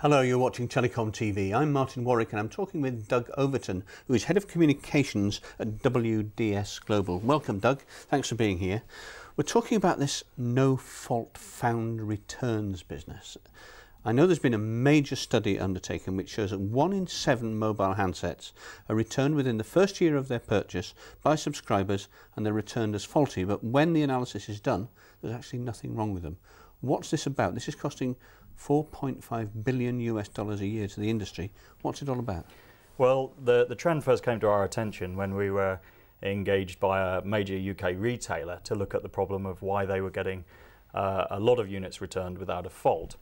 Hello, you're watching Telecom TV. I'm Martin Warwick and I'm talking with Doug Overton, who is Head of Communications at WDS Global. Welcome, Doug. Thanks for being here. We're talking about this no-fault found returns business. I know there's been a major study undertaken which shows that 1 in 7 mobile handsets are returned within the first year of their purchase by subscribers and they're returned as faulty, but when the analysis is done, there's actually nothing wrong with them. What's this about? This is costing $4.5 billion a year to the industry. What's it all about? Well, the trend first came to our attention when we were engaged by a major UK retailer to look at the problem of why they were getting a lot of units returned without a fault.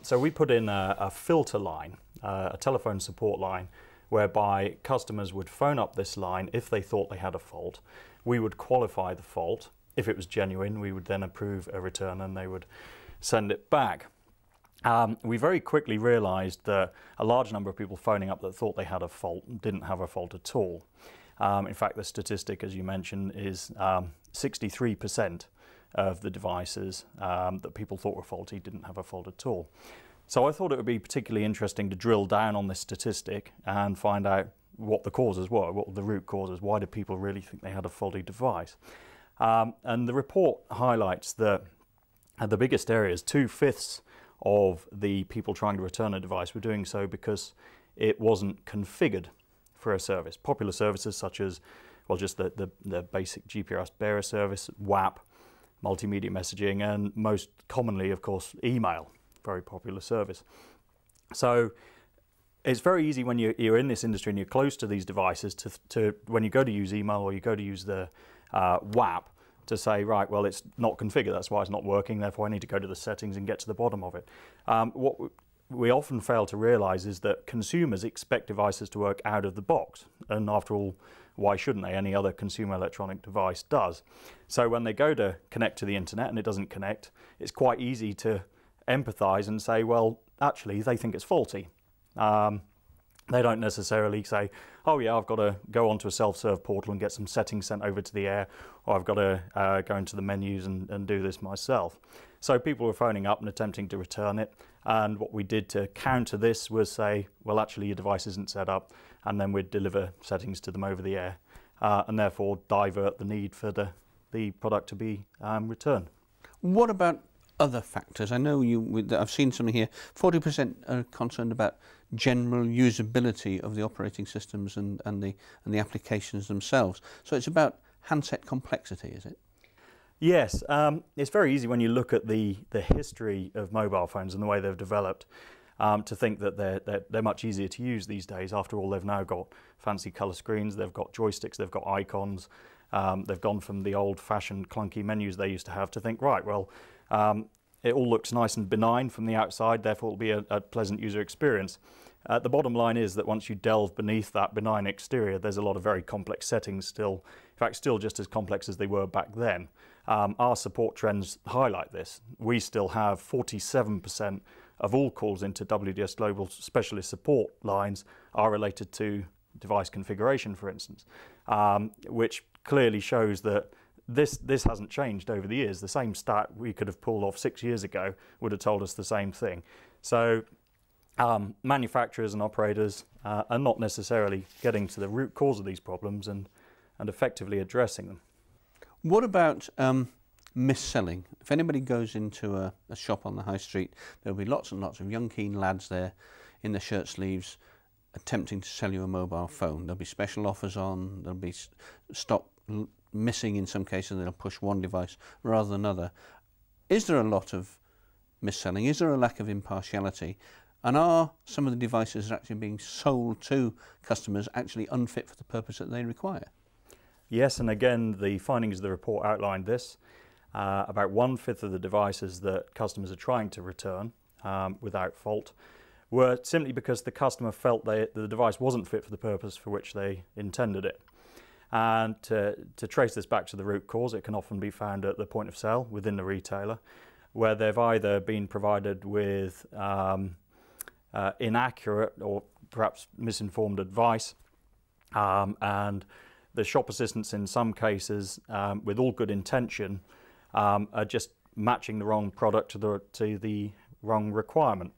So we put in a filter line, a telephone support line, whereby customers would phone up this line if they thought they had a fault. We would qualify the fault. If it was genuine, we would then approve a return and they would send it back. We very quickly realised that a large number of people phoning up that thought they had a fault didn't have a fault at all. In fact, the statistic, as you mentioned, is 63% of the devices that people thought were faulty didn't have a fault at all. So I thought it would be particularly interesting to drill down on this statistic and find out what the causes were, what were the root causes, why did people really think they had a faulty device. And the report highlights that the biggest areas, 2/5 of the people trying to return a device were doing so because it wasn't configured for a service. Popular services such as, well, just the basic GPRS bearer service, WAP, multimedia messaging, and most commonly, of course, email, very popular service. So it's very easy when you're in this industry and you're close to these devices to when you go to use email or you go to use the WAP, to say, right, well, it's not configured, that's why it's not working, therefore I need to go to the settings and get to the bottom of it. What we often fail to realise is that consumers expect devices to work out of the box, and after all, why shouldn't they? Any other consumer electronic device does. So when they go to connect to the internet and it doesn't connect, it's quite easy to empathise and say, well, actually, they think it's faulty. They don't necessarily say, oh yeah, I've got to go onto a self-serve portal and get some settings sent over to the air, or I've got to go into the menus and do this myself. So people were phoning up and attempting to return it, and what we did to counter this was say, well, actually your device isn't set up, and then we'd deliver settings to them over the air, and therefore divert the need for the product to be returned. What about other factors? I know I've seen something here, 40% are concerned about general usability of the operating systems and the applications themselves. So it's about handset complexity, is it? Yes, it's very easy when you look at the history of mobile phones and the way they've developed to think that they're much easier to use these days. After all, they've now got fancy colour screens, they've got joysticks, they've got icons, they've gone from the old-fashioned clunky menus they used to have to think, right, well, it all looks nice and benign from the outside, therefore it'll be a pleasant user experience. The bottom line is that once you delve beneath that benign exterior, there's a lot of very complex settings still, in fact still just as complex as they were back then. Our support trends highlight this. We still have 47% of all calls into WDS Global specialist support lines are related to device configuration, for instance, which clearly shows that this hasn't changed over the years. The same stat we could have pulled off 6 years ago would have told us the same thing. So manufacturers and operators are not necessarily getting to the root cause of these problems and effectively addressing them. What about mis-selling? If anybody goes into a shop on the high street, there'll be lots and lots of young keen lads there in their shirt sleeves attempting to sell you a mobile phone. There'll be special offers on, there'll be stock missing in some cases, and they'll push one device rather than another. Is there a lot of mis-selling? Is there a lack of impartiality? And are some of the devices that are actually being sold to customers actually unfit for the purpose that they require? Yes, and again, the findings of the report outlined this. About 1/5 of the devices that customers are trying to return without fault were simply because the customer felt the device wasn't fit for the purpose for which they intended it. And to trace this back to the root cause, it can often be found at the point of sale within the retailer, where they've either been provided with inaccurate or perhaps misinformed advice, and the shop assistants in some cases, with all good intention, are just matching the wrong product to the wrong requirement.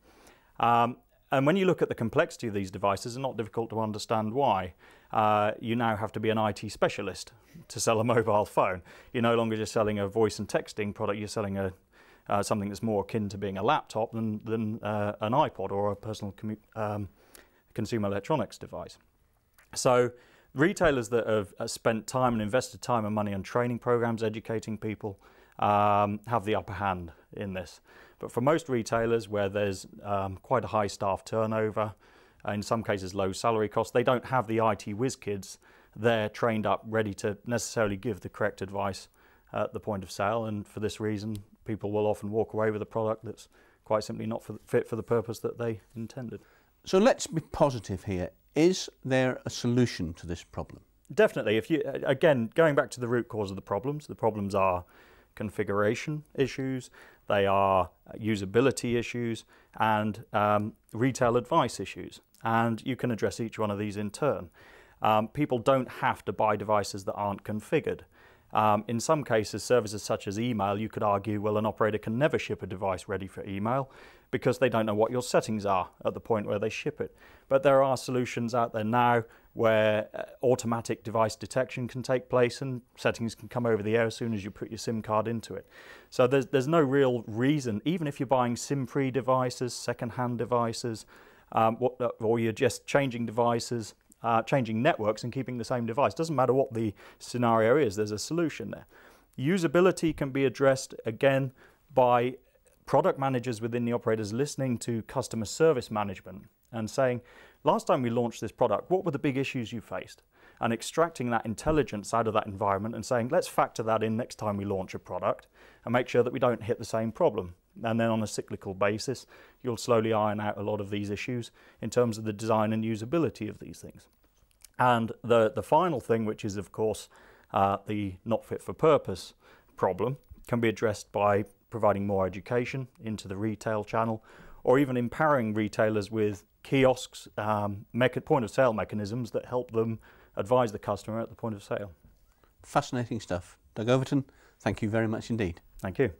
And when you look at the complexity of these devices, it's not difficult to understand why. You now have to be an IT specialist to sell a mobile phone. You're no longer just selling a voice and texting product, you're selling something that's more akin to being a laptop than an iPod or a personal consumer electronics device. So retailers that have spent time and invested time and money on training programs, educating people, have the upper hand in this. But for most retailers where there's quite a high staff turnover, in some cases low salary costs, they don't have the IT whiz kids there trained up, ready to necessarily give the correct advice at the point of sale. And for this reason, people will often walk away with a product that's quite simply not fit for the purpose that they intended. So let's be positive here. Is there a solution to this problem? Definitely. Again, going back to the root cause of the problems are configuration issues, they are usability issues, and retail advice issues. And you can address each one of these in turn. People don't have to buy devices that aren't configured. In some cases, services such as email, you could argue, well, an operator can never ship a device ready for email because they don't know what your settings are at the point where they ship it. But there are solutions out there now where automatic device detection can take place and settings can come over the air as soon as you put your SIM card into it. So there's no real reason, even if you're buying SIM-free devices, second-hand devices, or you're just changing devices, changing networks and keeping the same device. Doesn't matter what the scenario is, there's a solution there. Usability can be addressed, again, by product managers within the operators listening to customer service management and saying, last time we launched this product, what were the big issues you faced? And extracting that intelligence out of that environment and saying, let's factor that in next time we launch a product and make sure that we don't hit the same problem. And then on a cyclical basis, you'll slowly iron out a lot of these issues in terms of the design and usability of these things. And the final thing, which is of course the not fit for purpose problem, can be addressed by providing more education into the retail channel, or even empowering retailers with kiosks, point of sale mechanisms that help them advise the customer at the point of sale. Fascinating stuff. Doug Overton, thank you very much indeed. Thank you.